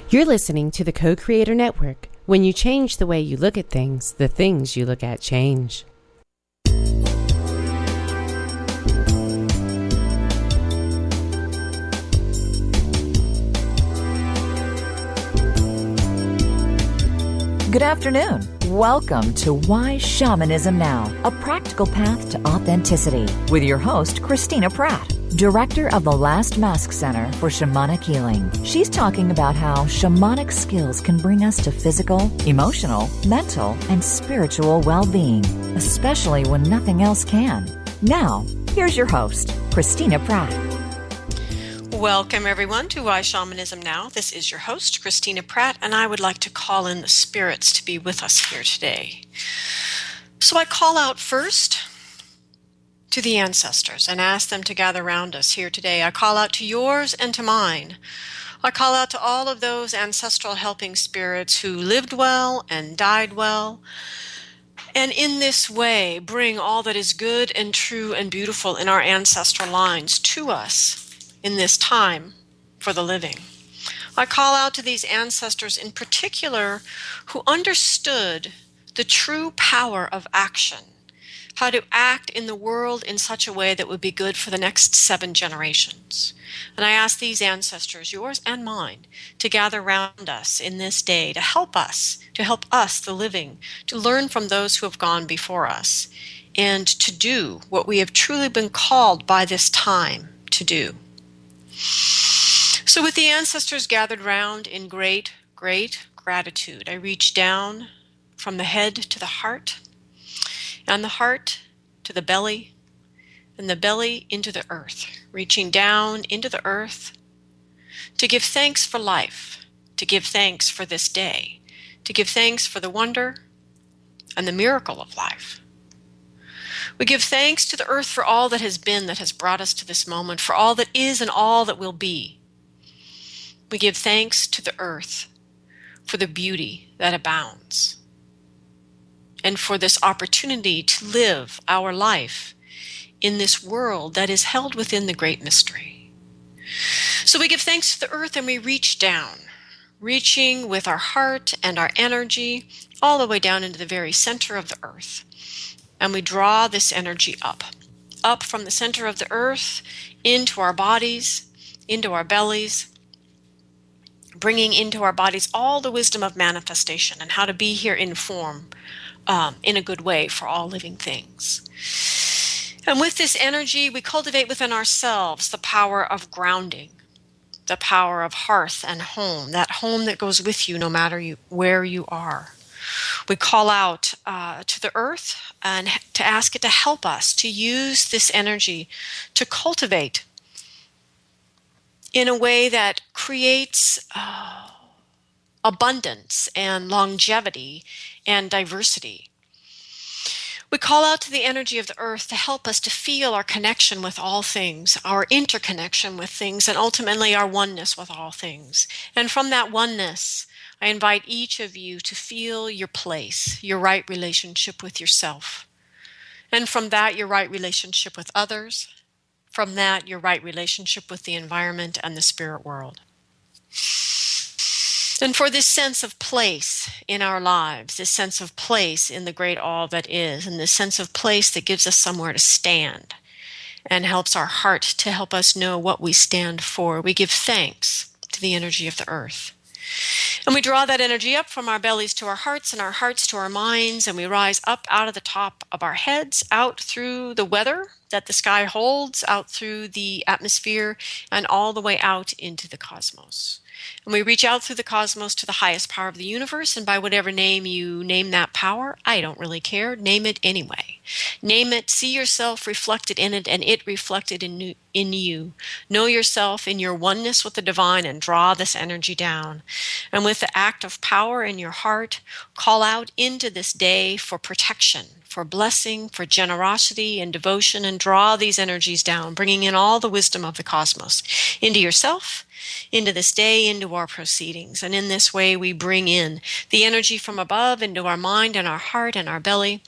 You're listening to the Co-Creator Network. When you change the way you look at things, the things you look at change. Good afternoon. Welcome to Why Shamanism Now, a practical path to authenticity, with your host, Christina Pratt, Director of the Last Mask Center for Shamanic Healing. She's talking about how shamanic skills can bring us to physical, emotional, mental, and spiritual well-being, especially when nothing else can. Now, here's your host, Christina Pratt. Welcome, everyone, to Why Shamanism Now. This is your host, Christina Pratt, and I would like to call in the spirits to be with us here today. So I call out first to the ancestors and ask them to gather around us here today. I call out to yours and to mine. I call out to all of those ancestral helping spirits who lived well and died well, and in this way bring all that is good and true and beautiful in our ancestral lines to us in this time for the living. I call out to these ancestors in particular who understood the true power of action, how to act in the world in such a way that would be good for the next 7 generations. And I ask these ancestors, yours and mine, to gather around us in this day to help us, the living, to learn from those who have gone before us, and to do what we have truly been called by this time to do. So with the ancestors gathered round in great, great gratitude, I reach down from the head to the heart, and the heart to the belly, and the belly into the earth, reaching down into the earth to give thanks for life, to give thanks for this day, to give thanks for the wonder and the miracle of life. We give thanks to the earth for all that has been, that has brought us to this moment, for all that is and all that will be. We give thanks to the earth for the beauty that abounds, and for this opportunity to live our life in this world that is held within the great mystery. So we give thanks to the earth and we reach down, reaching with our heart and our energy all the way down into the very center of the earth. And we draw this energy up from the center of the earth into our bodies, into our bellies, bringing into our bodies all the wisdom of manifestation and how to be here in form, in a good way for all living things. And with this energy, we cultivate within ourselves the power of grounding, the power of hearth and home, that home that goes with you no matter where you are. We call out to the earth and to ask it to help us to use this energy to cultivate in a way that creates abundance and longevity and diversity. We call out to the energy of the earth to help us to feel our connection with all things, our interconnection with things, and ultimately our oneness with all things. And from that oneness, I invite each of you to feel your place, your right relationship with yourself. And from that, your right relationship with others. From that, your right relationship with the environment and the spirit world. And for this sense of place in our lives, this sense of place in the great all that is, and this sense of place that gives us somewhere to stand and helps our heart to help us know what we stand for, we give thanks to the energy of the earth. And we draw that energy up from our bellies to our hearts and our hearts to our minds, and we rise up out of the top of our heads, out through the weather that the sky holds, out through the atmosphere, and all the way out into the cosmos. And we reach out through the cosmos to the highest power of the universe, and by whatever name you name that power, I don't really care. Name it anyway. Name it, see yourself reflected in it, and it reflected in you. Know yourself in your oneness with the divine and draw this energy down. And with the act of power in your heart, call out into this day for protection, for blessing, for generosity and devotion, and draw these energies down, bringing in all the wisdom of the cosmos into yourself, into this day, into our proceedings. And in this way, we bring in the energy from above into our mind and our heart and our belly,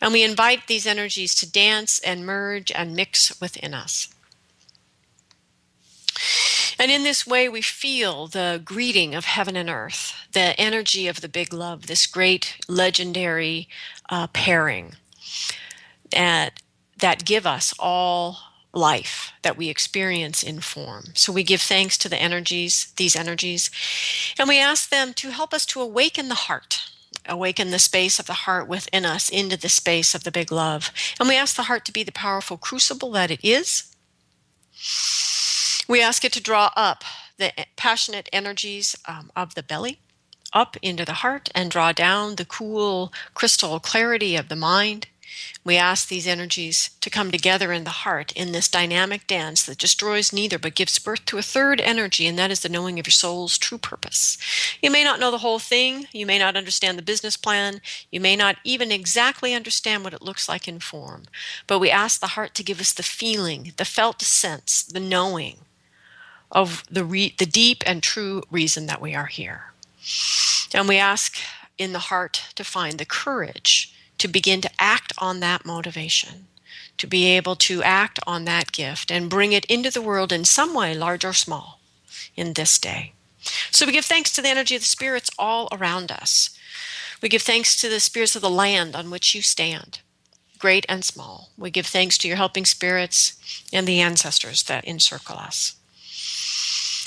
and we invite these energies to dance and merge and mix within us. And in this way, we feel the greeting of heaven and earth, the energy of the big love, this great legendary pairing that give us all life that we experience in form. So we give thanks to these energies, and we ask them to help us to awaken the heart, awaken the space of the heart within us into the space of the big love. And we ask the heart to be the powerful crucible that it is. We ask it to draw up the passionate energies of the belly up into the heart and draw down the cool crystal clarity of the mind. We ask these energies to come together in the heart in this dynamic dance that destroys neither but gives birth to a third energy, and that is the knowing of your soul's true purpose. You may not know the whole thing. You may not understand the business plan. You may not even exactly understand what it looks like in form. But we ask the heart to give us the feeling, the felt sense, the knowing of the deep and true reason that we are here. And we ask in the heart to find the courage to begin to act on that motivation, to be able to act on that gift and bring it into the world in some way, large or small, in this day. So we give thanks to the energy of the spirits all around us. We give thanks to the spirits of the land on which you stand, great and small. We give thanks to your helping spirits and the ancestors that encircle us.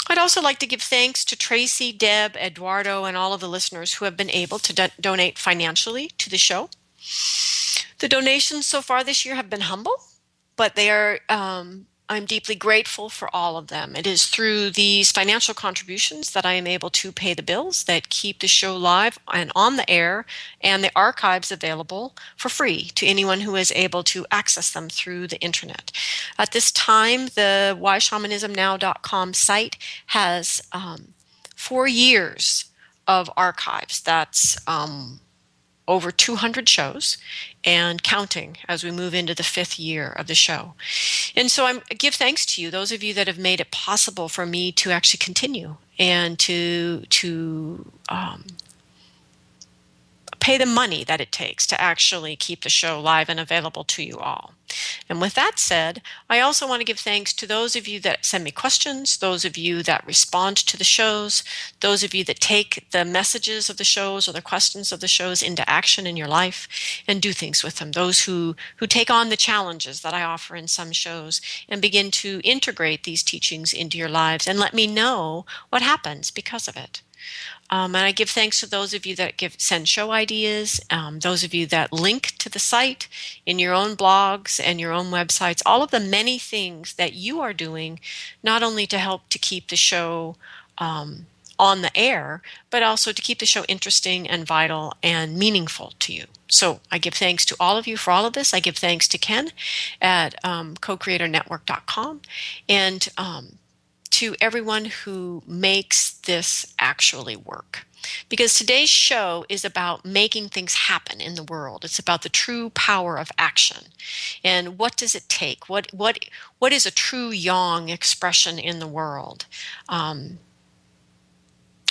I'd also like to give thanks to Tracy, Deb, Eduardo, and all of the listeners who have been able to donate financially to the show. The donations so far this year have been humble, but they are, I'm deeply grateful for all of them. It is through these financial contributions that I am able to pay the bills that keep the show live and on the air and the archives available for free to anyone who is able to access them through the internet. At this time, the whyshamanismnow.com site has 4 years of archives. That's over 200 shows and counting as we move into the 5th year of the show. And so I give thanks to you, those of you that have made it possible for me to actually continue and to pay the money that it takes to actually keep the show live and available to you all. And with that said, I also want to give thanks to those of you that send me questions, those of you that respond to the shows, those of you that take the messages of the shows or the questions of the shows into action in your life and do things with them, those who take on the challenges that I offer in some shows and begin to integrate these teachings into your lives and let me know what happens because of it. And I give thanks to those of you that send show ideas, those of you that link to the site in your own blogs and your own websites, all of the many things that you are doing, not only to help to keep the show on the air, but also to keep the show interesting and vital and meaningful to you. So I give thanks to all of you for all of this. I give thanks to Ken at co-creatornetwork.com and to everyone who makes this actually work. Because today's show is about making things happen in the world. It's about the true power of action. And what does it take? What is a true yang expression in the world?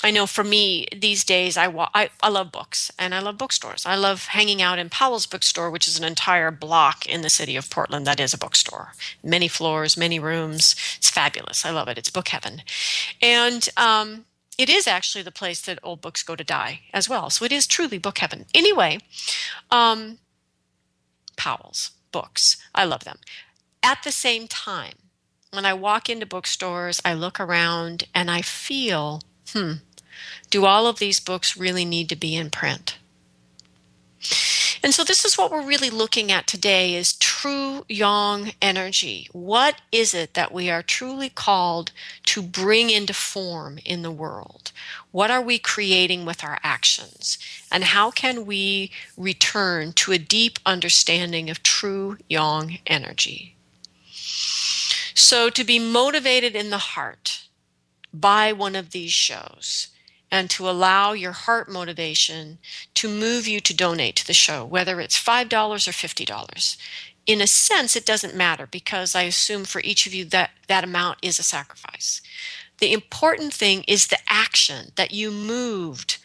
I know for me these days, I love books and I love bookstores. I love hanging out in Powell's bookstore, which is an entire block in the city of Portland that is a bookstore. Many floors, many rooms. It's fabulous. I love it. It's book heaven. And it is actually the place that old books go to die as well. So it is truly book heaven. Anyway, Powell's books. I love them. At the same time, when I walk into bookstores, I look around and I feel, do all of these books really need to be in print? And so this is what we're really looking at today is true yang energy. What is it that we are truly called to bring into form in the world? What are we creating with our actions? And how can we return to a deep understanding of true yang energy? So to be motivated in the heart by one of these shows and to allow your heart motivation to move you to donate to the show, whether it's $5 or $50. In a sense, it doesn't matter because I assume for each of you that amount is a sacrifice. The important thing is the action that you moved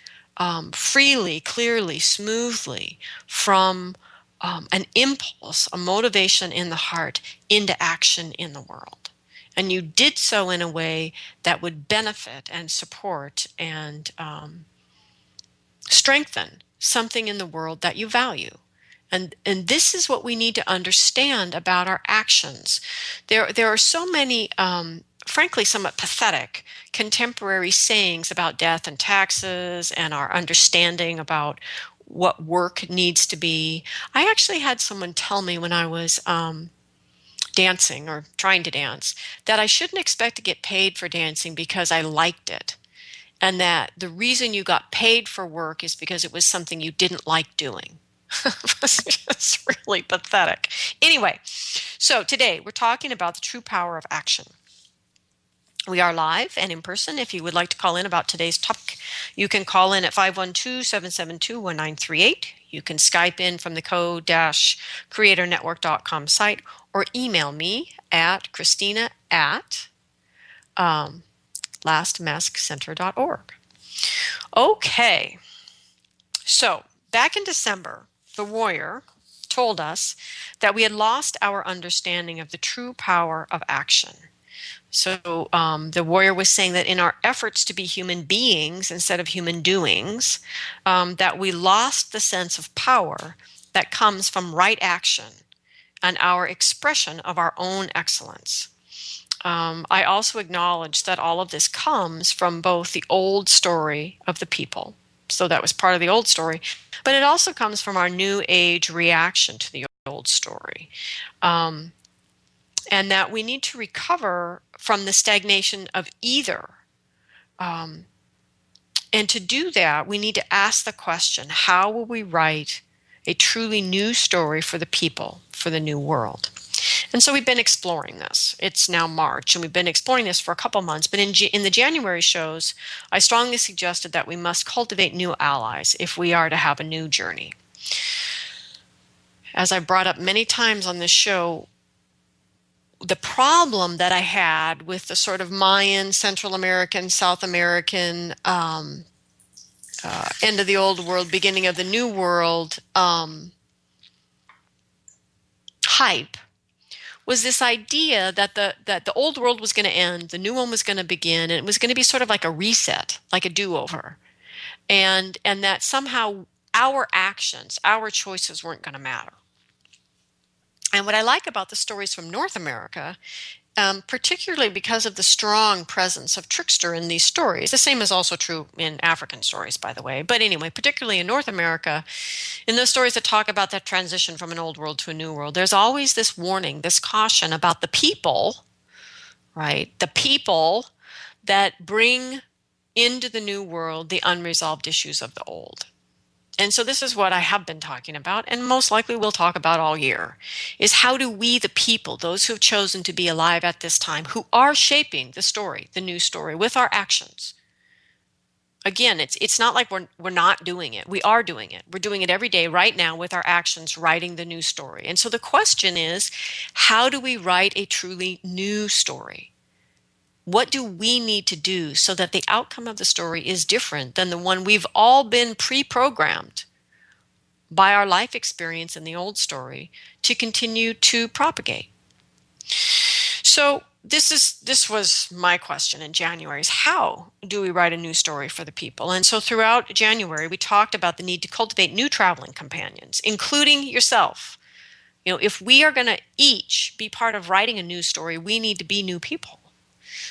freely, clearly, smoothly from an impulse, a motivation in the heart into action in the world. and you did so in a way that would benefit and support and strengthen something in the world that you value. And this is what we need to understand about our actions. There are so many, frankly, somewhat pathetic contemporary sayings about death and taxes and our understanding about what work needs to be. I actually had someone tell me when I was dancing or trying to dance that I shouldn't expect to get paid for dancing because I liked it. And that the reason you got paid for work is because it was something you didn't like doing. It's really pathetic. Anyway, so today we're talking about the true power of action. We are live and in person. If you would like to call in about today's topic, you can call in at 512-772-1938. You can Skype in from the code-creatornetwork.com site or email me at Christina at lastmaskcenter.org. Okay, so back in December, the warrior told us that we had lost our understanding of the true power of action. So the warrior was saying that in our efforts to be human beings instead of human doings, that we lost the sense of power that comes from right action and our expression of our own excellence. I also acknowledge that all of this comes from both the old story of the people, so that was part of the old story, but it also comes from our new age reaction to the old story. And that we need to recover from the stagnation of either. And to do that, we need to ask the question, how will we write a truly new story for the people, for the new world? And so we've been exploring this. It's now March, and we've been exploring this for a couple months. But in the January shows, I strongly suggested that we must cultivate new allies if we are to have a new journey. As I brought up many times on this show, the problem that I had with the sort of Mayan, Central American, South American, end of the old world, beginning of the new world hype was this idea that the old world was going to end, the new one was going to begin, and it was going to be sort of like a reset, like a do-over, and that somehow our actions, our choices weren't going to matter. And what I like about the stories from North America, particularly because of the strong presence of trickster in these stories, the same is also true in African stories, by the way, but anyway, particularly in North America, in those stories that talk about that transition from an old world to a new world, there's always this warning, this caution about the people, right? The people that bring into the new world the unresolved issues of the old. And so this is what I have been talking about, and most likely we'll talk about all year, is how do we, the people, those who have chosen to be alive at this time, who are shaping the story, the new story, with our actions. Again, it's not like we're not doing it. We are doing it. We're doing it every day right now with our actions, writing the new story. And so the question is, how do we write a truly new story? What do we need to do so that the outcome of the story is different than the one we've all been pre-programmed by our life experience in the old story to continue to propagate? So this was my question in January, is how do we write a new story for the people? And so throughout January, we talked about the need to cultivate new traveling companions, including yourself. You know, if we are going to each be part of writing a new story, we need to be new people.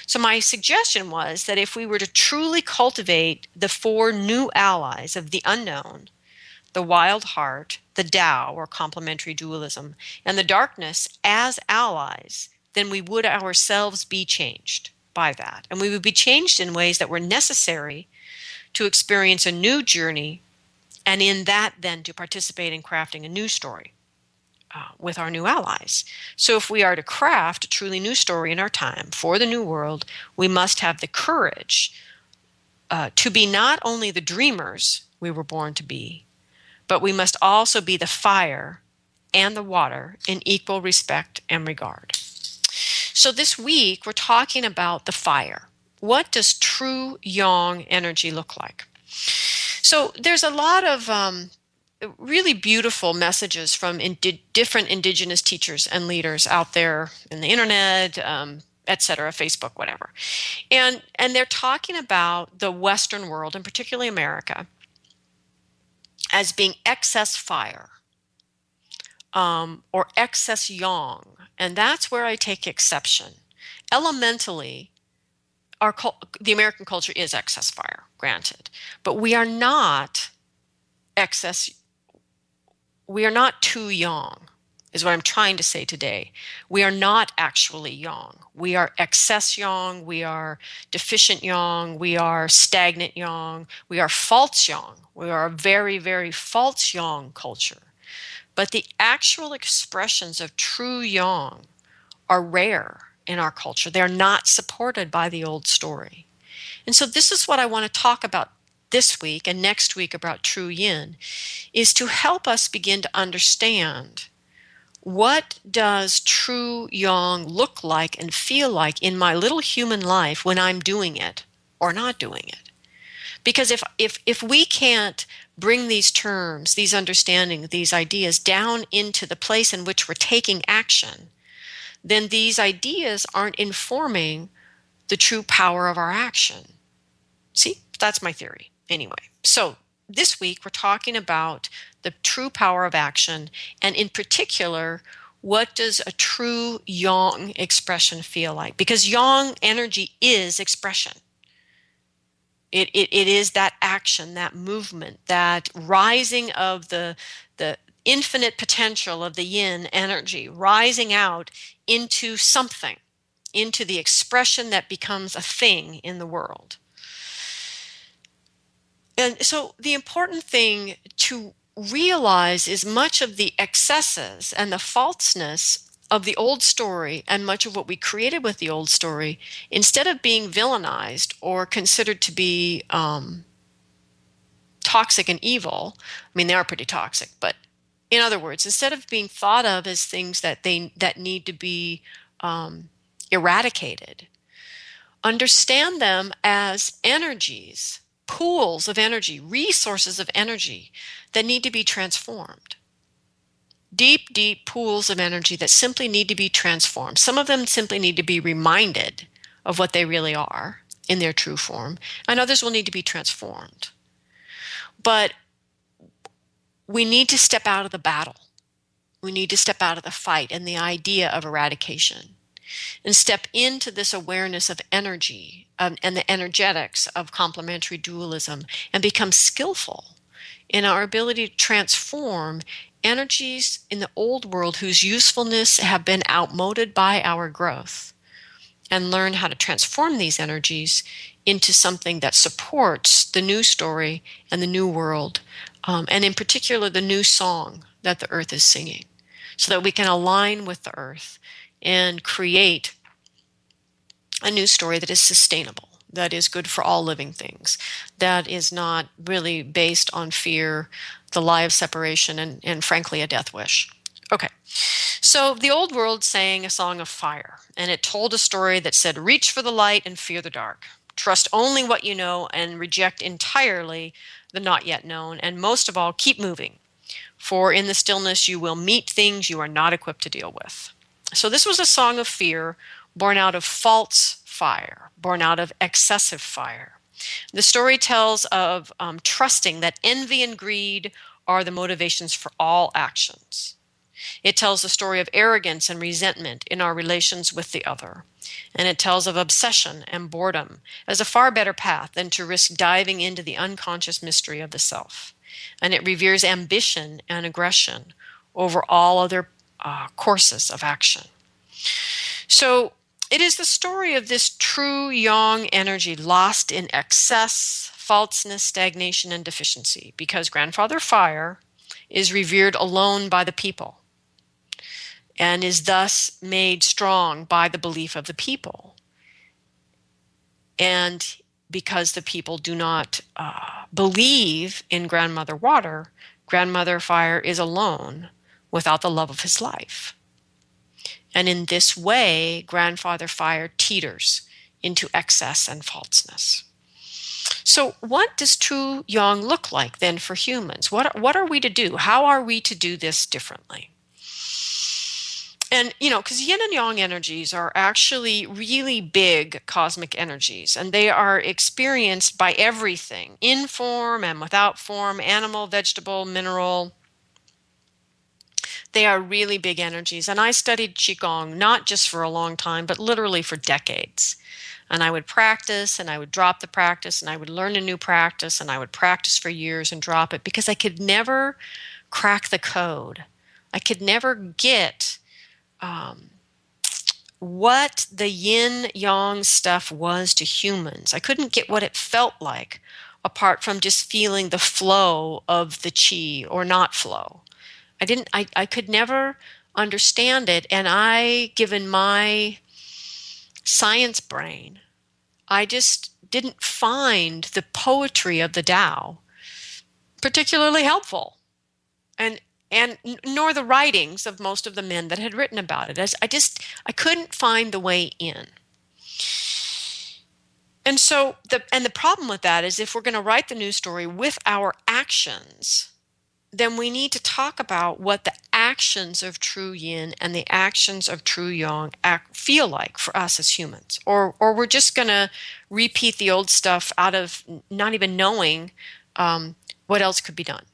So my suggestion was that if we were to truly cultivate the 4 new allies of the unknown, the wild heart, the Tao, or complementary dualism, and the darkness as allies, then we would ourselves be changed by that. And we would be changed in ways that were necessary to experience a new journey, and in that then to participate in crafting a new story with our new allies. So if we are to craft a truly new story in our time for the new world, we must have the courage to be not only the dreamers we were born to be, but we must also be the fire and the water in equal respect and regard. So this week, we're talking about the fire. What does true yang energy look like? So there's a lot of really beautiful messages from different indigenous teachers and leaders out there in the internet, etc., Facebook, whatever. And they're talking about the Western world, and particularly America, as being excess fire, or excess yang. And that's where I take exception. Elementally, the American culture is excess fire, granted, but we are not excess. We are not too yang, is what I'm trying to say today. We are not actually yang. We are excess yang. We are deficient yang. We are stagnant yang. We are false yang. We are a very, very false yang culture. But the actual expressions of true yang are rare in our culture. They're not supported by the old story. And so this is what I want to talk about this week and next week about true yin, is to help us begin to understand, what does true yang look like and feel like in my little human life when I'm doing it or not doing it? Because if we can't bring these terms, these understandings, these ideas down into the place in which we're taking action, then these ideas aren't informing the true power of our action. See, that's my theory. Anyway, so this week we're talking about the true power of action, and in particular, what does a true yang expression feel like? Because yang energy is expression. It is that action, that movement, that rising of the infinite potential of the yin energy, rising out into something, into the expression that becomes a thing in the world. And so the important thing to realize is much of the excesses and the falseness of the old story, and much of what we created with the old story, instead of being villainized or considered to be toxic and evil. I mean, they are pretty toxic, but in other words, instead of being thought of as things that need to be eradicated, understand them as energies, pools of energy, resources of energy that need to be transformed. Deep, deep pools of energy that simply need to be transformed. Some of them simply need to be reminded of what they really are in their true form, and others will need to be transformed. But we need to step out of the battle. We need to step out of the fight and the idea of eradication, and step into this awareness of energy and the energetics of complementary dualism, and become skillful in our ability to transform energies in the old world whose usefulness have been outmoded by our growth, and learn how to transform these energies into something that supports the new story and the new world, and in particular the new song that the earth is singing, so that we can align with the earth and create a new story that is sustainable, that is good for all living things, that is not really based on fear, the lie of separation, and frankly, a death wish. Okay, so the old world sang a song of fire, and it told a story that said, reach for the light and fear the dark. Trust only what you know and reject entirely the not yet known, and most of all, keep moving, for in the stillness you will meet things you are not equipped to deal with. So this was a song of fear born out of false fire, born out of excessive fire. The story tells of trusting that envy and greed are the motivations for all actions. It tells the story of arrogance and resentment in our relations with the other. And it tells of obsession and boredom as a far better path than to risk diving into the unconscious mystery of the self. And it reveres ambition and aggression over all other courses of action. So it is the story of this true yang energy lost in excess, falseness, stagnation, and deficiency, because Grandfather Fire is revered alone by the people and is thus made strong by the belief of the people. And because the people do not believe in Grandmother Water, Grandmother Fire is alone without the love of his life. And in this way, Grandfather Fire teeters into excess and falseness. So what does true yang look like then for humans? What are we to do? How are we to do this differently? And, because yin and yang energies are actually really big cosmic energies, and they are experienced by everything, in form and without form, animal, vegetable, mineral. They are really big energies. And I studied Qigong not just for a long time, but literally for decades. And I would practice and I would drop the practice and I would learn a new practice and I would practice for years and drop it because I could never crack the code. I could never get what the yin yang stuff was to humans. I couldn't get what it felt like apart from just feeling the flow of the chi or not flow. I could never understand it. And given my science brain, I just didn't find the poetry of the Tao particularly helpful. And nor the writings of most of the men that had written about it. I couldn't find the way in. And so the problem with that is if we're going to write the news story with our actions, then we need to talk about what the actions of true yin and the actions of true yang feel like for us as humans. Or we're just going to repeat the old stuff out of not even knowing what else could be done.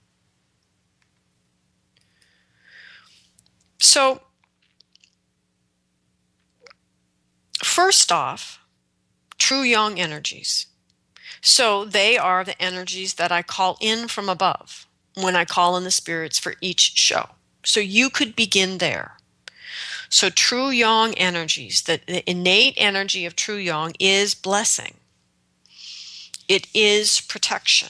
So, first off, true yang energies. So they are the energies that I call in from above when I call in the spirits for each show. So you could begin there. So true yang energies, the innate energy of true yang is blessing. It is protection.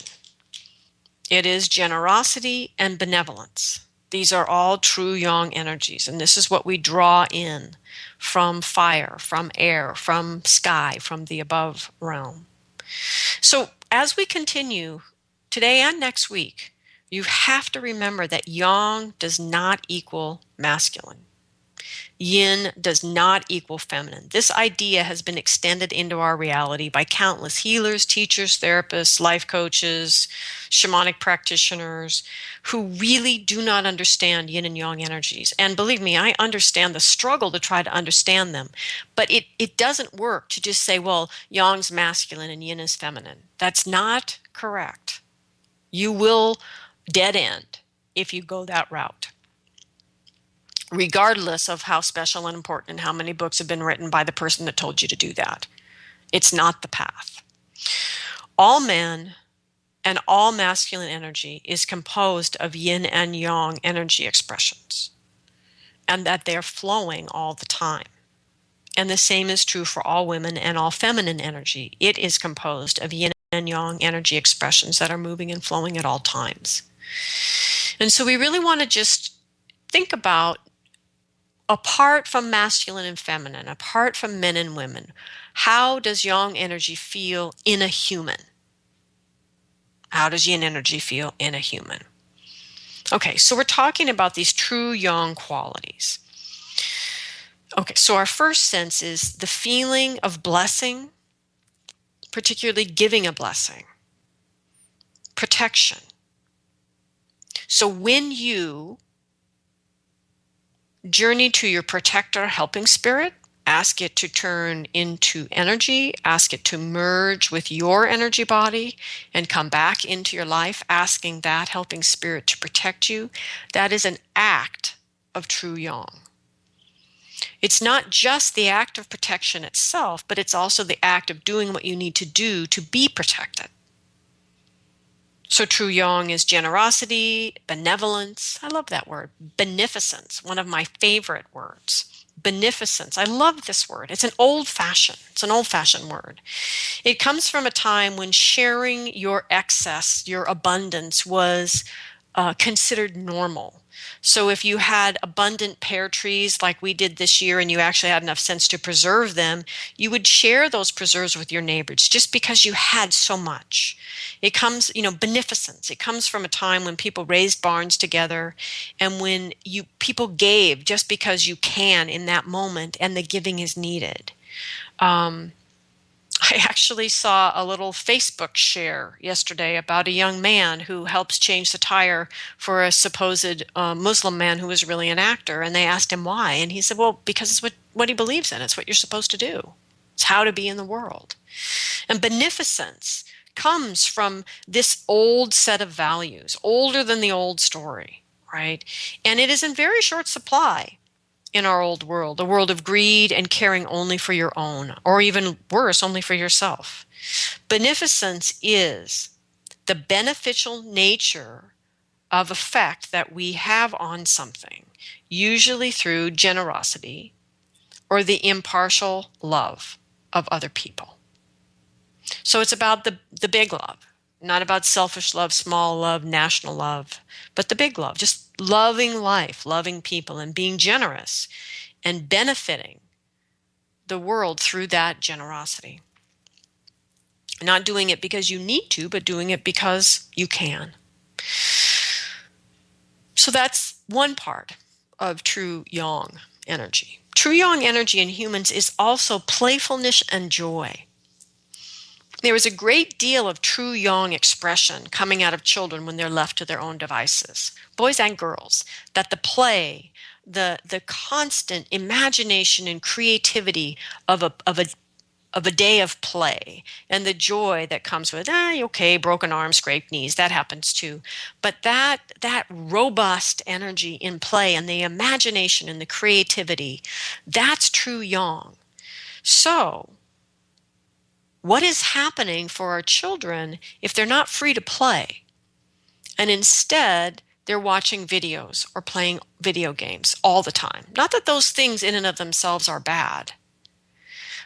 It is generosity and benevolence. These are all true yang energies, and this is what we draw in from fire, from air, from sky, from the above realm. So as we continue today and next week, you have to remember that yang does not equal masculine. Yin does not equal feminine. This idea has been extended into our reality by countless healers, teachers, therapists, life coaches, shamanic practitioners who really do not understand yin and yang energies. And believe me, I understand the struggle to try to understand them. But it doesn't work to just say, well, yang's masculine and yin is feminine. That's not correct. You will dead end if you go that route, regardless of how special and important and how many books have been written by the person that told you to do that. It's not the path. All men and all masculine energy is composed of yin and yang energy expressions, and that they're flowing all the time. And the same is true for all women and all feminine energy. It is composed of yin and yang energy expressions that are moving and flowing at all times. And so we really want to just think about, apart from masculine and feminine, apart from men and women, how does yang energy feel in a human? How does yin energy feel in a human? Okay, so we're talking about these true yang qualities. Okay, so our first sense is the feeling of blessing, particularly giving a blessing, protection. So when you journey to your protector helping spirit, ask it to turn into energy, ask it to merge with your energy body and come back into your life, asking that helping spirit to protect you, that is an act of true yang. It's not just the act of protection itself, but it's also the act of doing what you need to do to be protected. So true yang is generosity, benevolence. I love that word. Beneficence, one of my favorite words. Beneficence. I love this word. It's an old-fashioned word. It comes from a time when sharing your excess, your abundance, was considered normal. So if you had abundant pear trees like we did this year and you actually had enough sense to preserve them, you would share those preserves with your neighbors just because you had so much. It comes, beneficence. It comes from a time when people raised barns together and when people gave just because you can in that moment and the giving is needed. I actually saw a little Facebook share yesterday about a young man who helps change the tire for a supposed Muslim man who was really an actor. And they asked him why. And he said, well, because it's what he believes in. It's what you're supposed to do. It's how to be in the world. And beneficence comes from this old set of values, older than the old story, right? And it is in very short supply in our old world, a world of greed and caring only for your own, or even worse, only for yourself. Beneficence is the beneficial nature of effect that we have on something, usually through generosity or the impartial love of other people. So it's about the big love, not about selfish love, small love, national love, but the big love, just loving life, loving people, and being generous and benefiting the world through that generosity. Not doing it because you need to, but doing it because you can. So that's one part of true yang energy. True yang energy in humans is also playfulness and joy. There is a great deal of true yang expression coming out of children when they're left to their own devices, boys and girls, that the play, the constant imagination and creativity of a day of play, and the joy that comes with, okay, broken arms, scraped knees, that happens too. But that robust energy in play and the imagination and the creativity, that's true yang. So what is happening for our children if they're not free to play and instead they're watching videos or playing video games all the time? Not that those things in and of themselves are bad,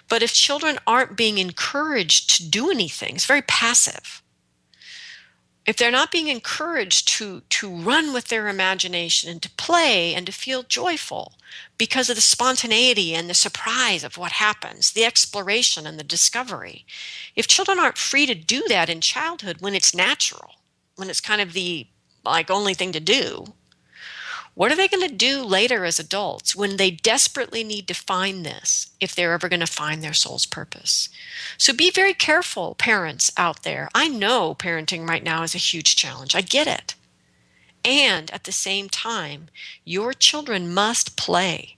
but if children aren't being encouraged to do anything, it's very passive. If they're not being encouraged to run with their imagination and to play and to feel joyful because of the spontaneity and the surprise of what happens, the exploration and the discovery, if children aren't free to do that in childhood when it's natural, when it's kind of the only thing to do, what are they going to do later as adults when they desperately need to find this, if they're ever going to find their soul's purpose? So be very careful, parents out there. I know parenting right now is a huge challenge. I get it. And at the same time, your children must play.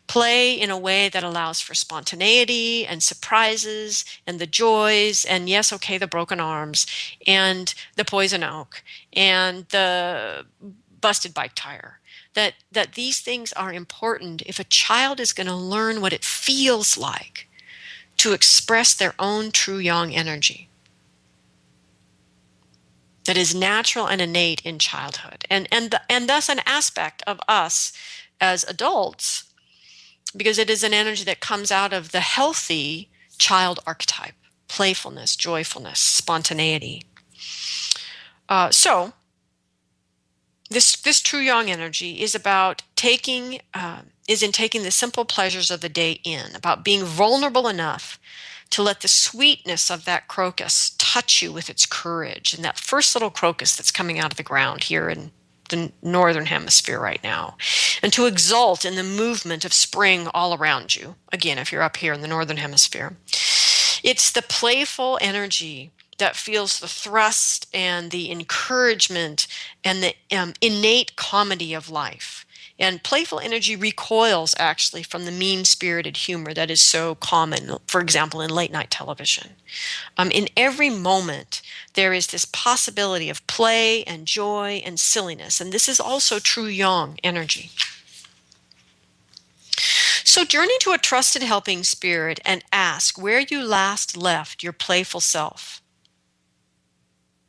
Play in a way that allows for spontaneity and surprises and the joys and, yes, okay, the broken arms and the poison oak and the busted bike tire. That these things are important if a child is going to learn what it feels like to express their own true yang energy that is natural and innate in childhood, and thus an aspect of us as adults, because it is an energy that comes out of the healthy child archetype: playfulness, joyfulness, spontaneity. So this true yang energy is about taking the simple pleasures of the day in, about being vulnerable enough to let the sweetness of that crocus touch you with its courage, and that first little crocus that's coming out of the ground here in the northern hemisphere right now, and to exult in the movement of spring all around you. Again, if you're up here in the northern hemisphere, it's the playful energy that feels the thrust and the encouragement and the innate comedy of life. And playful energy recoils actually from the mean-spirited humor that is so common, for example, in late-night television. In every moment, there is this possibility of play and joy and silliness, and this is also true yang energy. So journey to a trusted helping spirit and ask where you last left your playful self.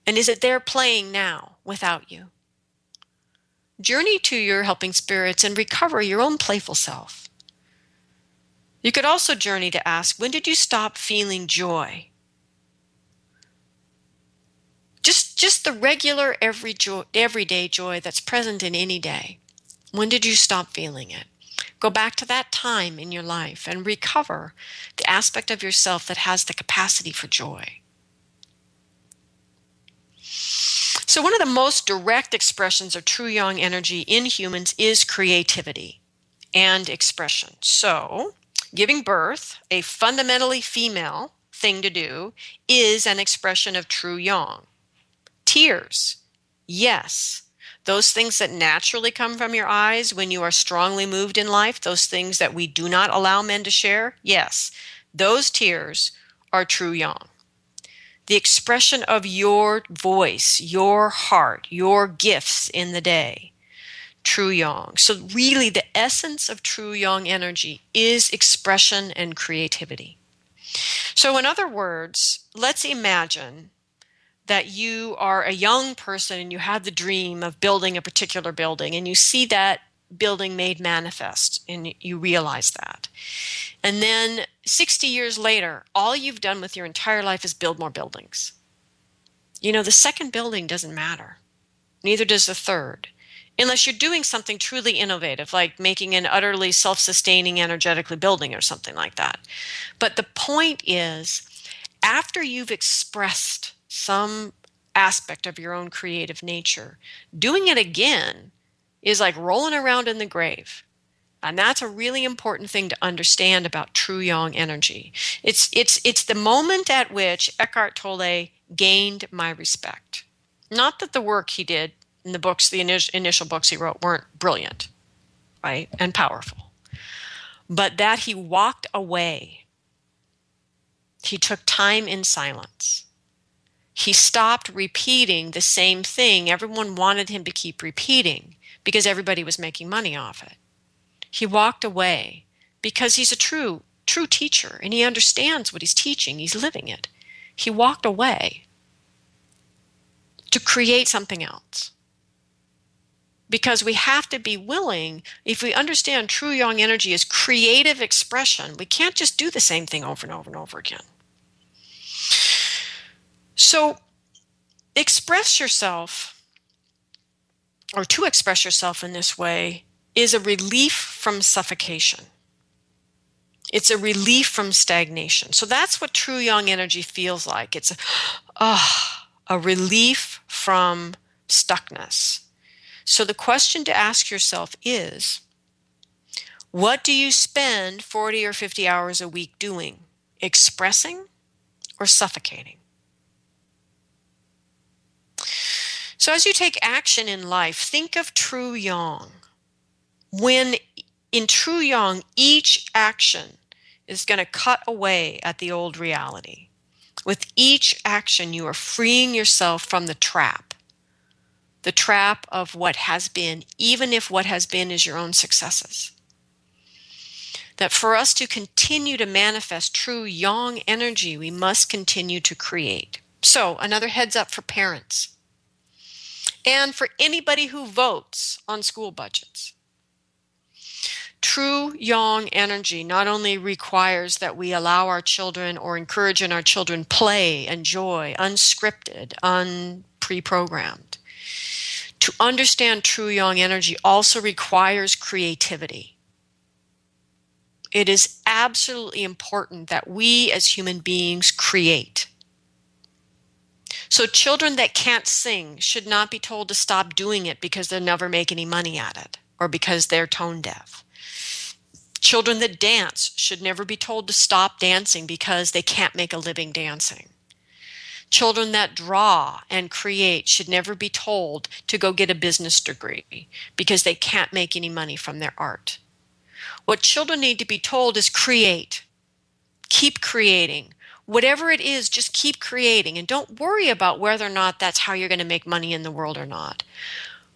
And is it there playing now without you? Journey to your helping spirits and recover your own playful self. You could also journey to ask, when did you stop feeling joy? Just the regular everyday joy that's present in any day. When did you stop feeling it? Go back to that time in your life and recover the aspect of yourself that has the capacity for joy. So one of the most direct expressions of true yang energy in humans is creativity and expression. So giving birth, a fundamentally female thing to do is an expression of true yang. Tears, yes. Those things that naturally come from your eyes when you are strongly moved in life, those things that we do not allow men to share, yes. Those tears are true yang. The expression of your voice, your heart, your gifts in the day, true yang. So really the essence of true yang energy is expression and creativity. So in other words, let's imagine that you are a young person and you have the dream of building a particular building and you see that building made manifest and you realize that. And then 60 years later, all you've done with your entire life is build more buildings. You know, the second building doesn't matter. Neither does the third. Unless you're doing something truly innovative, like making an utterly self-sustaining energetically building or something like that. But the point is, after you've expressed some aspect of your own creative nature, doing it again is like rolling around in the grave. And that's a really important thing to understand about true yang energy. It's the moment at which Eckhart Tolle gained my respect. Not that the work he did in the books, the initial books he wrote, weren't brilliant, right, and powerful, but that he walked away. He took time in silence. He stopped repeating the same thing everyone wanted him to keep repeating because everybody was making money off it. He walked away because he's a true teacher and he understands what he's teaching. He's living it. He walked away to create something else. Because we have to be willing, if we understand true yang energy as creative expression, we can't just do the same thing over and over and over again. So express yourself, or to express yourself in this way, is a relief from suffocation. It's a relief from stagnation. So that's what true yang energy feels like. It's a relief from stuckness. So the question to ask yourself is, what do you spend 40 or 50 hours a week doing? Expressing or suffocating? So as you take action in life, think of true yang. When in true yang, each action is going to cut away at the old reality. With each action, you are freeing yourself from the trap of what has been, even if what has been is your own successes. That for us to continue to manifest true yang energy, we must continue to create. So, another heads up for parents and for anybody who votes on school budgets. True yang energy not only requires that we allow our children or encourage in our children play and joy, unscripted, unpre-programmed. To understand true yang energy also requires creativity. It is absolutely important that we as human beings create. So children that can't sing should not be told to stop doing it because they'll never make any money at it or because they're tone deaf. Children that dance should never be told to stop dancing because they can't make a living dancing. Children that draw and create should never be told to go get a business degree because they can't make any money from their art. What children need to be told is create. Keep creating. Whatever it is, just keep creating and don't worry about whether or not that's how you're going to make money in the world or not.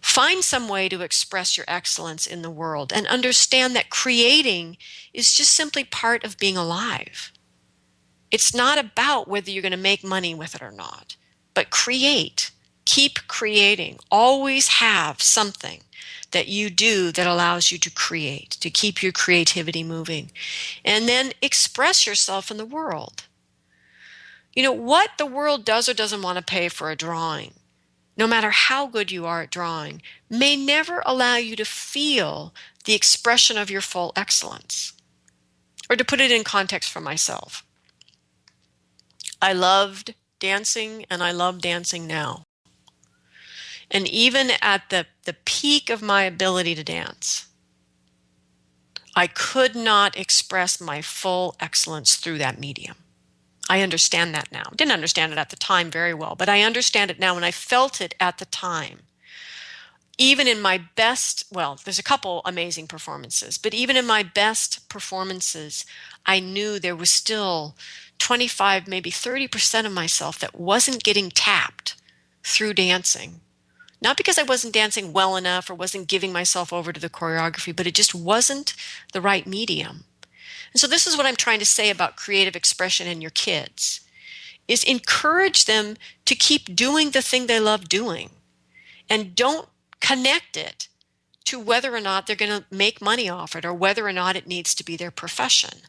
Find some way to express your excellence in the world and understand that creating is just simply part of being alive. It's not about whether you're going to make money with it or not, but create. Keep creating. Always have something that you do that allows you to create, to keep your creativity moving. And then express yourself in the world. You know, what the world does or doesn't want to pay for a drawing, no matter how good you are at drawing, may never allow you to feel the expression of your full excellence. Or to put it in context for myself, I loved dancing and I love dancing now. And even at the peak of my ability to dance, I could not express my full excellence through that medium. I understand that now. Didn't understand it at the time very well, but I understand it now, and I felt it at the time. Even in my best, well, there's a couple amazing performances, but even in my best performances, I knew there was still 25, maybe 30% of myself that wasn't getting tapped through dancing. Not because I wasn't dancing well enough or wasn't giving myself over to the choreography, but it just wasn't the right medium. And so this is what I'm trying to say about creative expression in your kids, is encourage them to keep doing the thing they love doing, and don't connect it to whether or not they're going to make money off it or whether or not it needs to be their profession.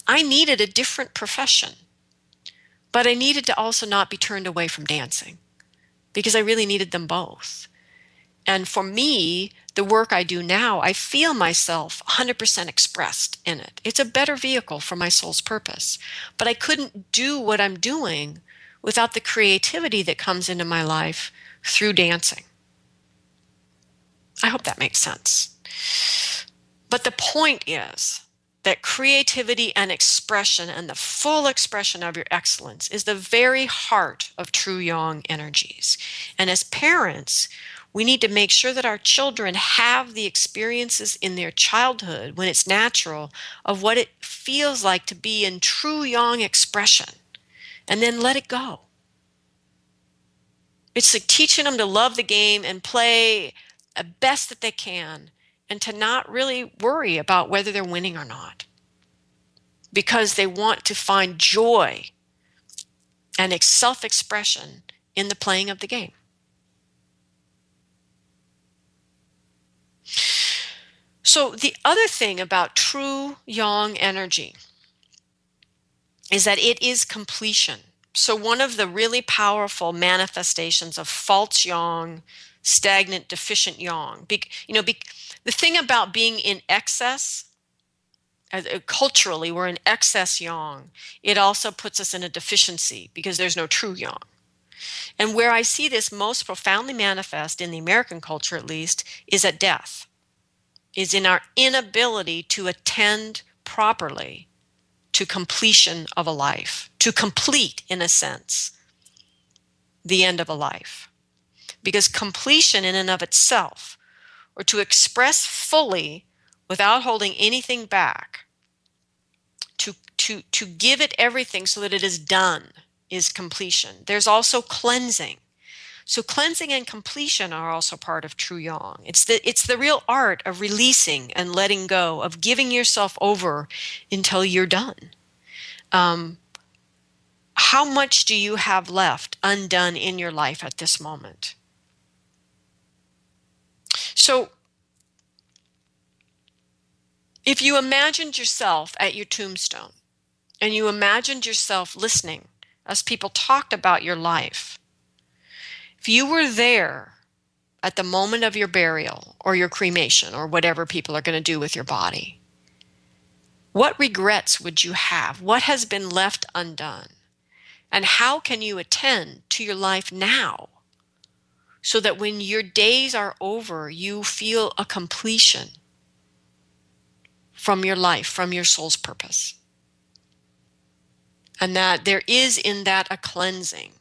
I needed a different profession, but I needed to also not be turned away from dancing because I really needed them both. And for me, the work I do now, I feel myself 100% expressed in it. It's a better vehicle for my soul's purpose. But I couldn't do what I'm doing without the creativity that comes into my life through dancing. I hope that makes sense. But the point is that creativity and expression and the full expression of your excellence is the very heart of true yang energies. And as parents, we need to make sure that our children have the experiences in their childhood, when it's natural, of what it feels like to be in true yang expression, and then let it go. It's like teaching them to love the game and play the best that they can, and to not really worry about whether they're winning or not, because they want to find joy and self-expression in the playing of the game. So the other thing about true yang energy is that it is completion. So one of the really powerful manifestations of false yang, stagnant, deficient yang, the thing about being in excess, culturally, we're in excess yang. It also puts us in a deficiency because there's no true yang. And where I see this most profoundly manifest, in the American culture at least, is at death, is in our inability to attend properly to completion of a life, to complete, in a sense, the end of a life. Because completion in and of itself, or to express fully without holding anything back, to give it everything so that it is done, is completion. There's also cleansing. So cleansing and completion are also part of true yang. It's the real art of releasing and letting go, of giving yourself over until you're done. How much do you have left undone in your life at this moment? So if you imagined yourself at your tombstone, and you imagined yourself listening as people talked about your life, if you were there at the moment of your burial or your cremation or whatever people are going to do with your body, what regrets would you have? What has been left undone? And how can you attend to your life now so that when your days are over, you feel a completion from your life, from your soul's purpose? And that there is in that a cleansing,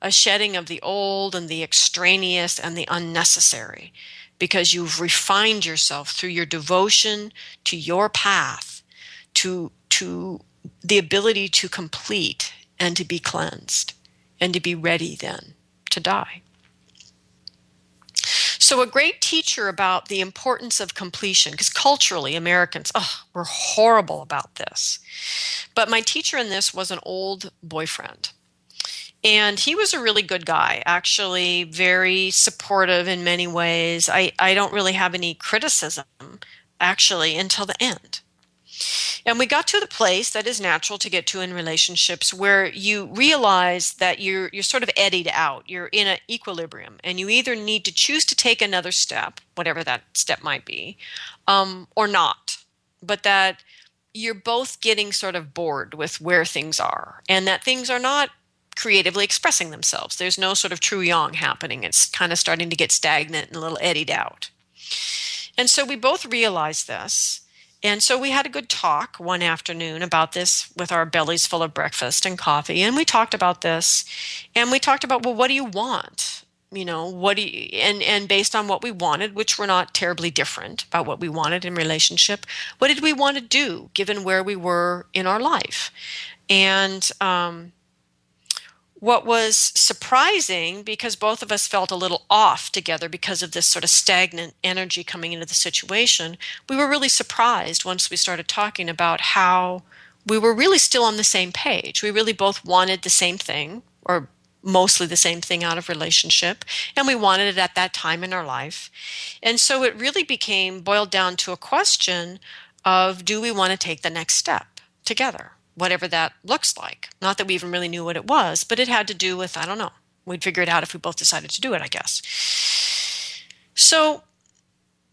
a shedding of the old and the extraneous and the unnecessary, because you've refined yourself through your devotion to your path, to the ability to complete and to be cleansed and to be ready then to die. So a great teacher about the importance of completion, because culturally Americans, we're horrible about this. But my teacher in this was an old boyfriend. And he was a really good guy, actually very supportive in many ways. I don't really have any criticism, actually, until the end. And we got to the place that is natural to get to in relationships, where you realize that you're sort of eddied out. You're in an equilibrium, and you either need to choose to take another step, whatever that step might be, or not. But that you're both getting sort of bored with where things are, and that things are not creatively expressing themselves. There's no sort of true yang happening. It's kind of starting to get stagnant and a little eddied out. And so we both realized this. And so we had a good talk one afternoon about this with our bellies full of breakfast and coffee. And we talked about this, and we talked about, well, what do you want? What do you, and based on what we wanted, which were not terribly different about what we wanted in relationship, what did we want to do given where we were in our life? And what was surprising, because both of us felt a little off together because of this sort of stagnant energy coming into the situation, we were really surprised once we started talking about how we were really still on the same page. We really both wanted the same thing, or mostly the same thing out of relationship, and we wanted it at that time in our life. And so it really boiled down to a question of, do we want to take the next step together? Whatever that looks like. Not that we even really knew what it was, but it had to do with, I don't know. We'd figure it out if we both decided to do it, I guess. So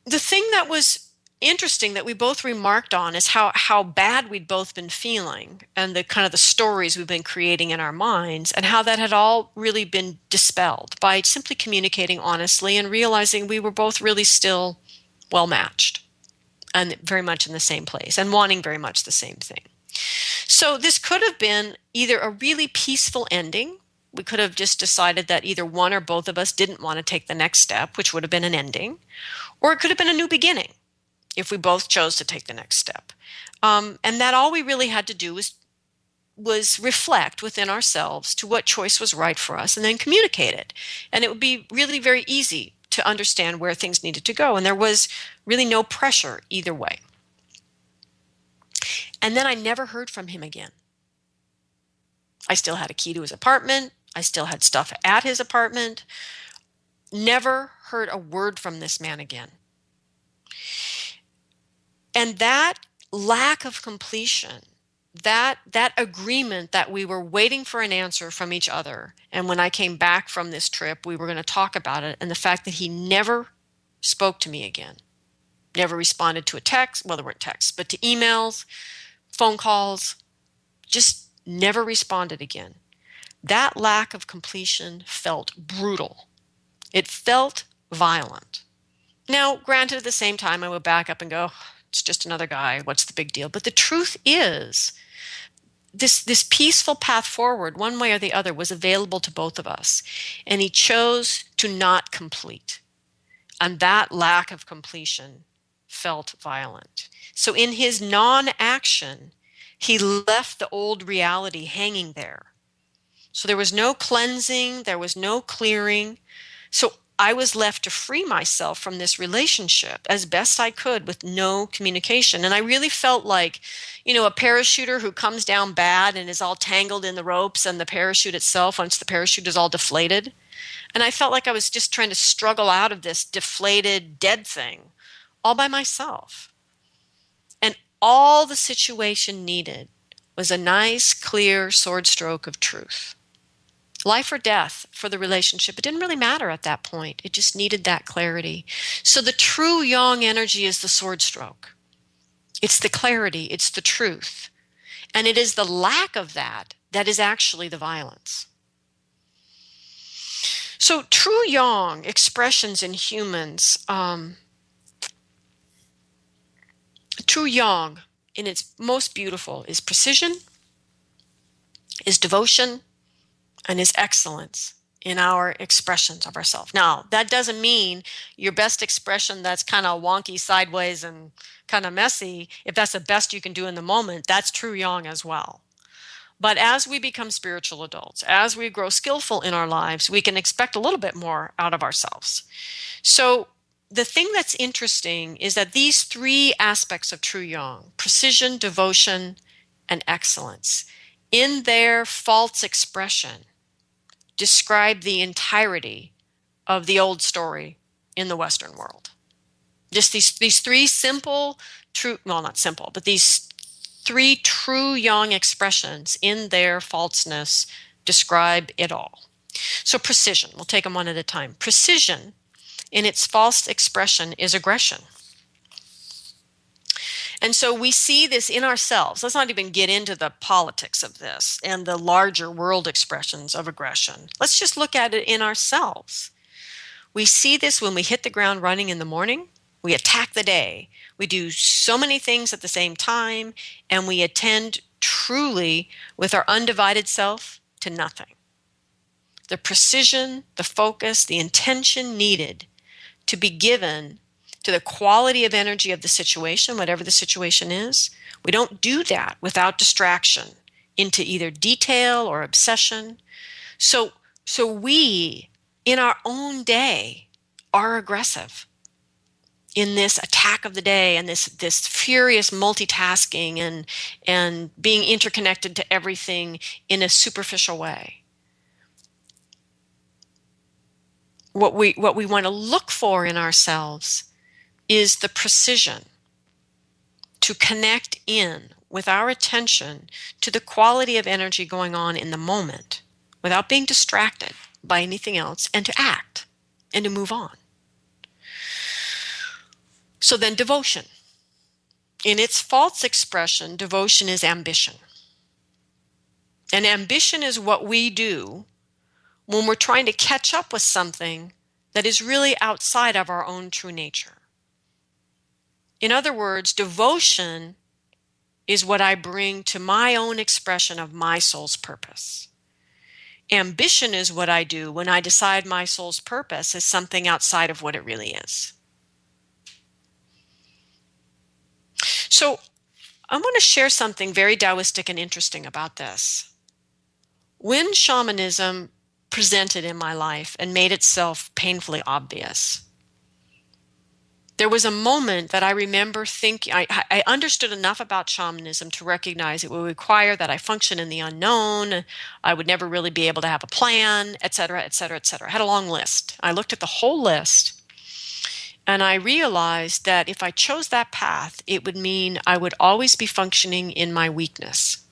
the thing that was interesting that we both remarked on is how bad we'd both been feeling, and the kind of the stories we've been creating in our minds, and how that had all really been dispelled by simply communicating honestly and realizing we were both really still well matched and very much in the same place and wanting very much the same thing. So this could have been either a really peaceful ending. We could have just decided that either one or both of us didn't want to take the next step, which would have been an ending, or it could have been a new beginning if we both chose to take the next step. And that all we really had to do was reflect within ourselves to what choice was right for us, and then communicate it. And it would be really very easy to understand where things needed to go. And there was really no pressure either way. And then I never heard from him again. I still had a key to his apartment. I still had stuff at his apartment. Never heard a word from this man again. And that lack of completion, that agreement that we were waiting for an answer from each other, and when I came back from this trip, we were going to talk about it, and the fact that he never spoke to me again, never responded to a text, well, there weren't texts, but to emails, phone calls, just never responded again. That lack of completion felt brutal. It felt violent. Now, granted, at the same time, I would back up and go, it's just another guy. What's the big deal? But the truth is, this peaceful path forward, one way or the other, was available to both of us. And he chose to not complete. And that lack of completion felt violent. So in his non-action, he left the old reality hanging there. So there was no cleansing, there was no clearing. So I was left to free myself from this relationship as best I could with no communication. And I really felt like, a parachuter who comes down bad and is all tangled in the ropes and the parachute itself, once the parachute is all deflated. And I felt like I was just trying to struggle out of this deflated, dead thing all by myself. And all the situation needed was a nice, clear sword stroke of truth. Life or death for the relationship. It didn't really matter at that point. It just needed that clarity. So the true yang energy is the sword stroke. It's the clarity. It's the truth. And it is the lack of that is actually the violence. So true yang expressions in humans, true yang in its most beautiful is precision, is devotion, and is excellence in our expressions of ourselves. Now, that doesn't mean your best expression that's kind of wonky, sideways, and kind of messy, if that's the best you can do in the moment, that's true yang as well. But as we become spiritual adults, as we grow skillful in our lives, we can expect a little bit more out of ourselves. So the thing that's interesting is that these three aspects of true yang, precision, devotion, and excellence, in their false expression, describe the entirety of the old story in the Western world. Just these three simple, true, well, not simple, but these three true yang expressions in their falseness describe it all. So precision, we'll take them one at a time. Precision in its false expression is aggression. And so we see this in ourselves. Let's not even get into the politics of this and the larger world expressions of aggression. Let's just look at it in ourselves. We see this when we hit the ground running in the morning. We attack the day. We do so many things at the same time, and we attend truly with our undivided self to nothing. The precision, the focus, the intention needed to be given to the quality of energy of the situation, whatever the situation is, we don't do that without distraction into either detail or obsession. So we, in our own day, are aggressive in this attack of the day and this furious multitasking and being interconnected to everything in a superficial way. What we want to look for in ourselves is the precision to connect in with our attention to the quality of energy going on in the moment without being distracted by anything else, and to act and to move on. So then devotion. In its false expression, devotion is ambition. And ambition is what we do when we're trying to catch up with something that is really outside of our own true nature. In other words, devotion is what I bring to my own expression of my soul's purpose. Ambition is what I do when I decide my soul's purpose is something outside of what it really is. So I want to share something very Taoistic and interesting about this. When shamanism presented in my life and made itself painfully obvious, there was a moment that I remember thinking, I understood enough about shamanism to recognize it would require that I function in the unknown. I would never really be able to have a plan, et cetera, et cetera, et cetera. I had a long list. I looked at the whole list, and I realized that if I chose that path, it would mean I would always be functioning in my weakness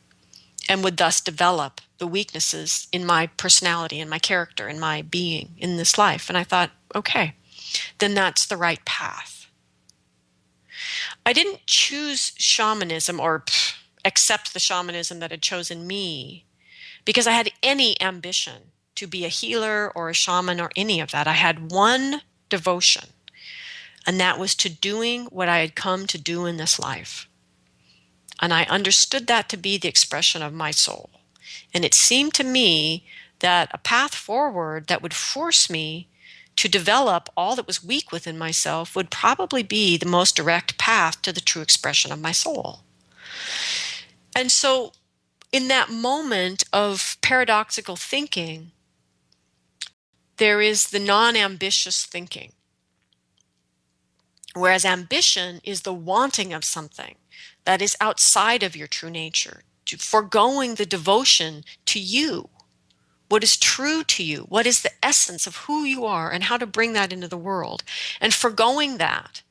and would thus develop the weaknesses in my personality, in my character, in my being in this life. And I thought, okay, then that's the right path. I didn't choose shamanism or accept the shamanism that had chosen me because I had any ambition to be a healer or a shaman or any of that. I had one devotion, and that was to doing what I had come to do in this life. And I understood that to be the expression of my soul. And it seemed to me that a path forward that would force me to develop all that was weak within myself would probably be the most direct path to the true expression of my soul. And so in that moment of paradoxical thinking, there is the non-ambitious thinking. Whereas ambition is the wanting of something that is outside of your true nature, to foregoing the devotion to you, what is true to you, what is the essence of who you are and how to bring that into the world, and foregoing that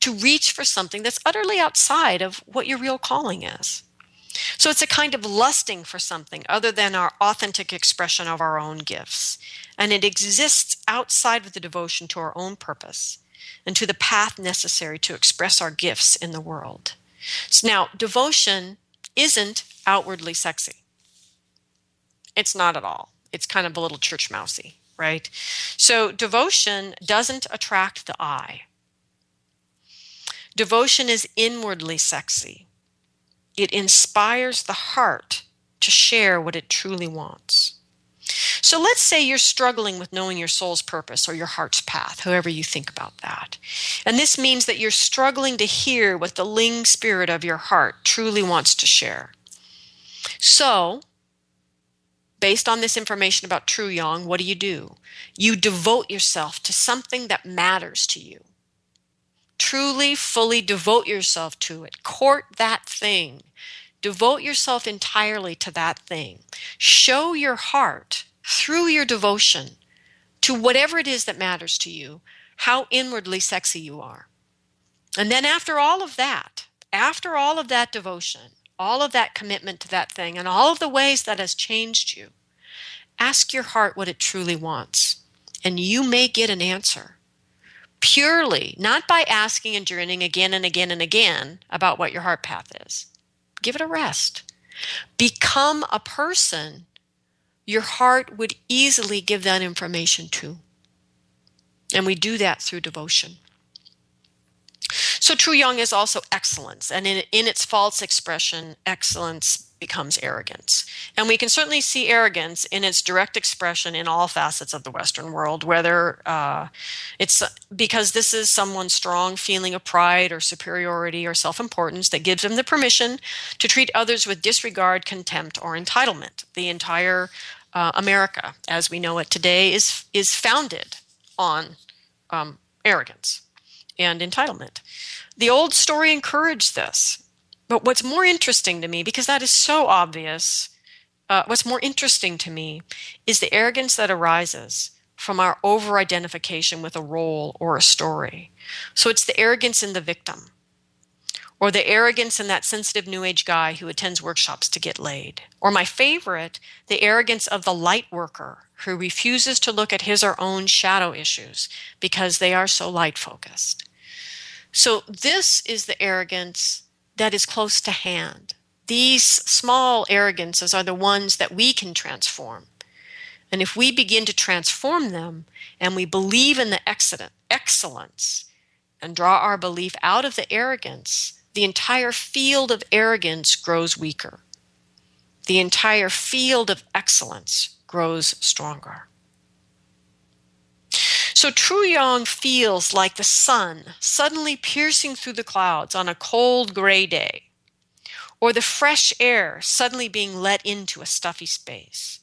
to reach for something that's utterly outside of what your real calling is. So it's a kind of lusting for something other than our authentic expression of our own gifts. And it exists outside of the devotion to our own purpose and to the path necessary to express our gifts in the world. So now, devotion isn't outwardly sexy. It's not at all. It's kind of a little church mousy, right? So devotion doesn't attract the eye. Devotion is inwardly sexy. It inspires the heart to share what it truly wants. So let's say you're struggling with knowing your soul's purpose or your heart's path, however you think about that. And this means that you're struggling to hear what the Ling spirit of your heart truly wants to share. So, based on this information about true yang, what do? You devote yourself to something that matters to you. Truly, fully devote yourself to it. Court that thing. Devote yourself entirely to that thing. Show your heart through your devotion to whatever it is that matters to you, how inwardly sexy you are. And then after all of that devotion, all of that commitment to that thing, and all of the ways that has changed you, ask your heart what it truly wants. And you may get an answer. Purely, not by asking and journeying again and again and again about what your heart path is. Give it a rest. Become a person your heart would easily give that information to. And we do that through devotion. So true yang is also excellence, and in its false expression, excellence becomes arrogance. And we can certainly see arrogance in its direct expression in all facets of the Western world, whether it's because this is someone's strong feeling of pride or superiority or self-importance that gives them the permission to treat others with disregard, contempt, or entitlement. The entire America, as we know it today, is founded on arrogance and entitlement. The old story encouraged this. But what's more interesting to me, because that is so obvious, what's more interesting to me is the arrogance that arises from our over-identification with a role or a story. So it's the arrogance in the victim, or the arrogance in that sensitive New Age guy who attends workshops to get laid. Or my favorite, the arrogance of the light worker who refuses to look at his or own shadow issues because they are so light-focused. So this is the arrogance that is close to hand. These small arrogances are the ones that we can transform. And if we begin to transform them and we believe in the excellence and draw our belief out of the arrogance, the entire field of arrogance grows weaker. The entire field of excellence grows stronger. So true yang feels like the sun suddenly piercing through the clouds on a cold gray day, or the fresh air suddenly being let into a stuffy space.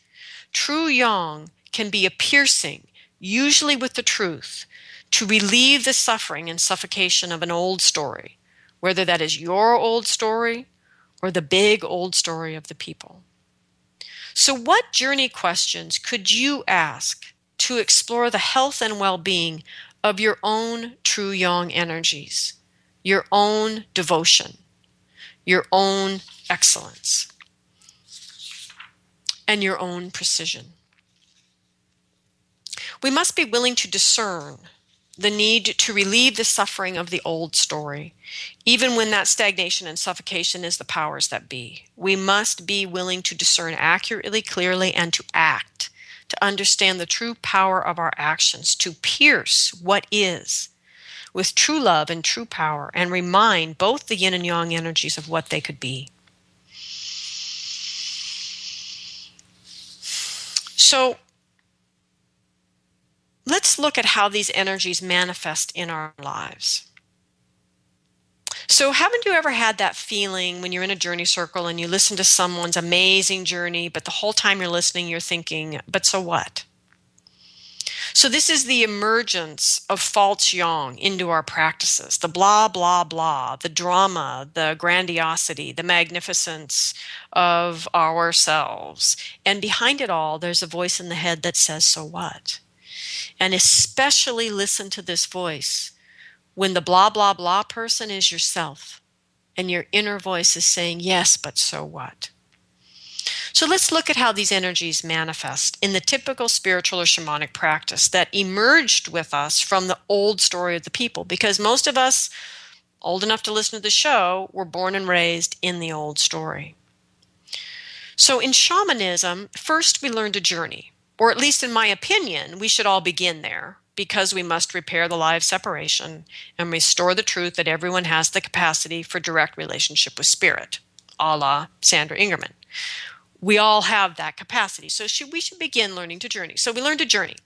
True yang can be a piercing, usually with the truth, to relieve the suffering and suffocation of an old story, whether that is your old story or the big old story of the people. So what journey questions could you ask to explore the health and well-being of your own true yang energies, your own devotion, your own excellence, and your own precision? We must be willing to discern the need to relieve the suffering of the old story, even when that stagnation and suffocation is the powers that be. We must be willing to discern accurately, clearly, and to act, to understand the true power of our actions, to pierce what is with true love and true power, and remind both the yin and yang energies of what they could be. So let's look at how these energies manifest in our lives. So haven't you ever had that feeling when you're in a journey circle and you listen to someone's amazing journey, but the whole time you're listening, you're thinking, but so what? So this is the emergence of false yang into our practices, the blah, blah, blah, the drama, the grandiosity, the magnificence of ourselves. And behind it all, there's a voice in the head that says, so what? And especially listen to this voice when the blah, blah, blah person is yourself and your inner voice is saying, yes, but so what? So let's look at how these energies manifest in the typical spiritual or shamanic practice that emerged with us from the old story of the people, because most of us, old enough to listen to the show, were born and raised in the old story. So in shamanism, first we learned a journey, or at least in my opinion, we should all begin there, because we must repair the lie of separation and restore the truth that everyone has the capacity for direct relationship with spirit, a la Sandra Ingerman. We all have that capacity. So we should begin learning to journey. So we learn to journey.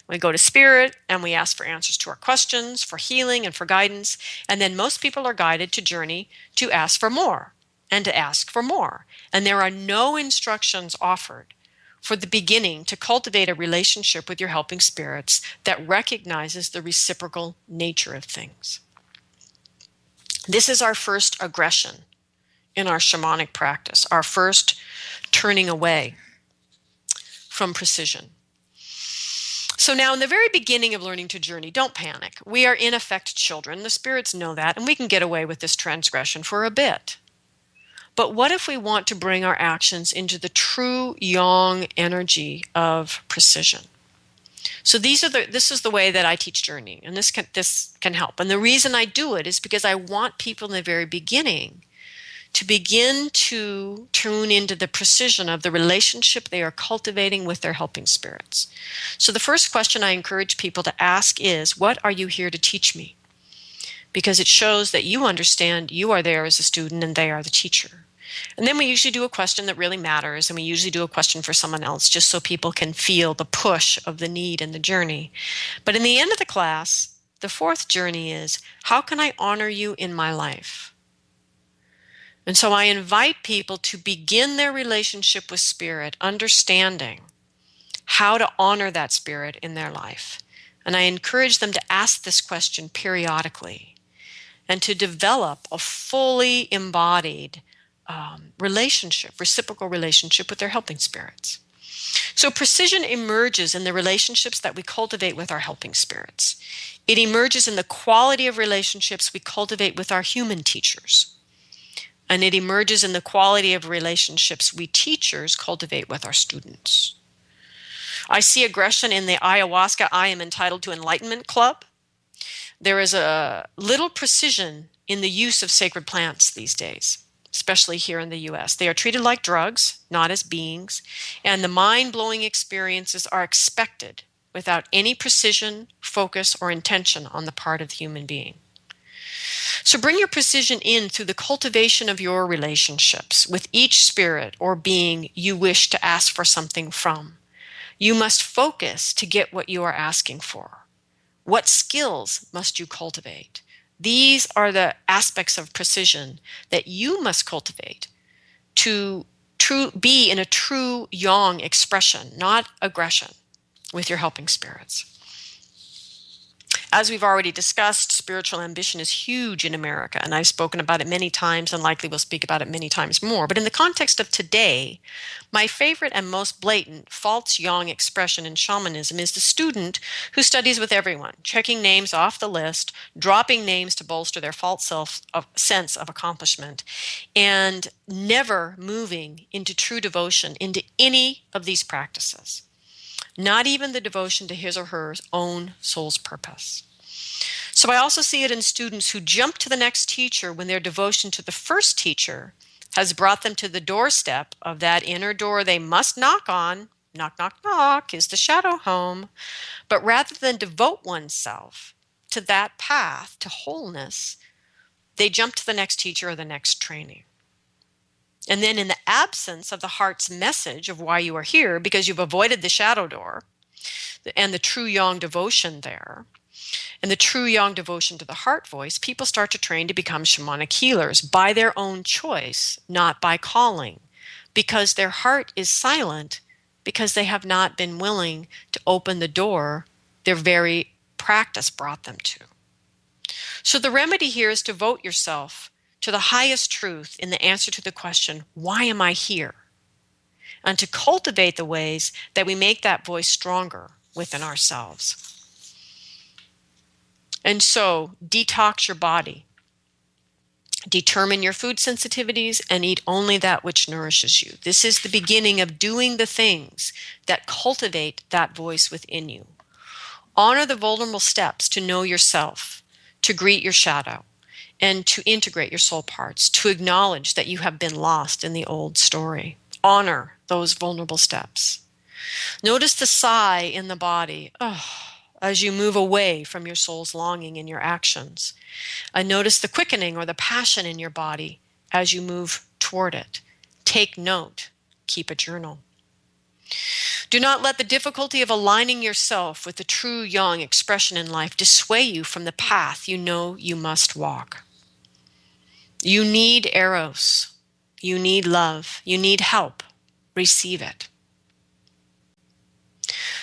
We go to spirit and we ask for answers to our questions, for healing and for guidance. And then most people are guided to journey to ask for more and to ask for more. And there are no instructions offered for the beginning to cultivate a relationship with your helping spirits that recognizes the reciprocal nature of things. This is our first aggression in our shamanic practice, our first turning away from precision. So now in the very beginning of learning to journey, don't panic. We are in effect children. The spirits know that, and we can get away with this transgression for a bit. But what if we want to bring our actions into the true yang energy of precision? So this is the way that I teach journeying, and this can help. And the reason I do it is because I want people in the very beginning to begin to tune into the precision of the relationship they are cultivating with their helping spirits. So the first question I encourage people to ask is, what are you here to teach me? because it shows that you understand you are there as a student and they are the teacher. And then we usually do a question that really matters, and we usually do a question for someone else just so people can feel the push of the need and the journey. But in the end of the class, the fourth journey is, how can I honor you in my life? And so I invite people to begin their relationship with spirit, understanding how to honor that spirit in their life. And I encourage them to ask this question periodically and to develop a fully embodied relationship, reciprocal relationship with their helping spirits. So precision emerges in the relationships that we cultivate with our helping spirits. It emerges in the quality of relationships we cultivate with our human teachers. And it emerges in the quality of relationships we teachers cultivate with our students. I see aggression in the ayahuasca I am entitled to enlightenment club. There is a little precision in the use of sacred plants these days, especially here in the US. They are treated like drugs, not as beings, and the mind-blowing experiences are expected without any precision, focus, or intention on the part of the human being. So bring your precision in through the cultivation of your relationships with each spirit or being you wish to ask for something from. You must focus to get what you are asking for. What skills must you cultivate? These are the aspects of precision that you must cultivate to be in a true yang expression, not aggression, with your helping spirits. As we've already discussed, spiritual ambition is huge in America, and I've spoken about it many times and likely will speak about it many times more. But in the context of today, my favorite and most blatant false yang expression in shamanism is the student who studies with everyone, checking names off the list, dropping names to bolster their false sense of accomplishment, and never moving into true devotion into any of these practices. Not even the devotion to his or her own soul's purpose. So I also see it in students who jump to the next teacher when their devotion to the first teacher has brought them to the doorstep of that inner door they must knock on. Knock, knock, knock is the shadow home. But rather than devote oneself to that path to wholeness, they jump to the next teacher or the next training. And then in the absence of the heart's message of why you are here, because you've avoided the shadow door and the true yang devotion there, and the true yang devotion to the heart voice, people start to train to become shamanic healers by their own choice, not by calling, because their heart is silent, because they have not been willing to open the door their very practice brought them to. So the remedy here is to devote yourself to the highest truth in the answer to the question, why am I here? And to cultivate the ways that we make that voice stronger within ourselves. And so, detox your body. Determine your food sensitivities and eat only that which nourishes you. This is the beginning of doing the things that cultivate that voice within you. Honor the vulnerable steps to know yourself, to greet your shadow, and to integrate your soul parts, to acknowledge that you have been lost in the old story. Honor those vulnerable steps. Notice the sigh in the body as you move away from your soul's longing in your actions. And notice the quickening or the passion in your body as you move toward it. Take note. Keep a journal. Do not let the difficulty of aligning yourself with the true yang expression in life dissuade you from the path you know you must walk. You need eros. You need love. You need help. Receive it.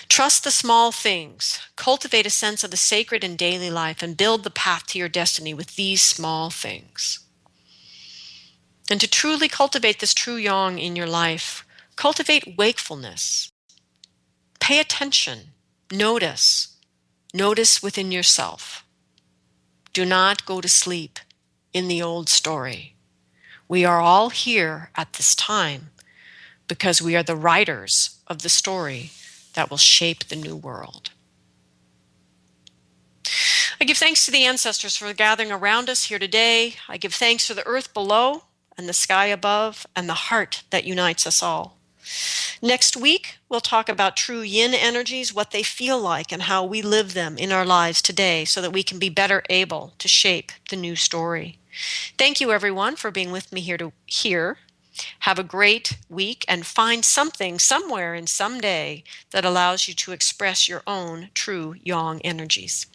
Trust the small things. Cultivate a sense of the sacred in daily life and build the path to your destiny with these small things. And to truly cultivate this true yang in your life, cultivate wakefulness. Pay attention. Notice. Notice within yourself. Do not go to sleep in the old story. We are all here at this time because we are the writers of the story that will shape the new world. I give thanks to the ancestors for gathering around us here today. I give thanks for the earth below and the sky above and the heart that unites us all. Next week, we'll talk about true yin energies, what they feel like, and how we live them in our lives today so that we can be better able to shape the new story. Thank you, everyone, for being with me here. Have a great week and find something somewhere in some day that allows you to express your own true yang energies.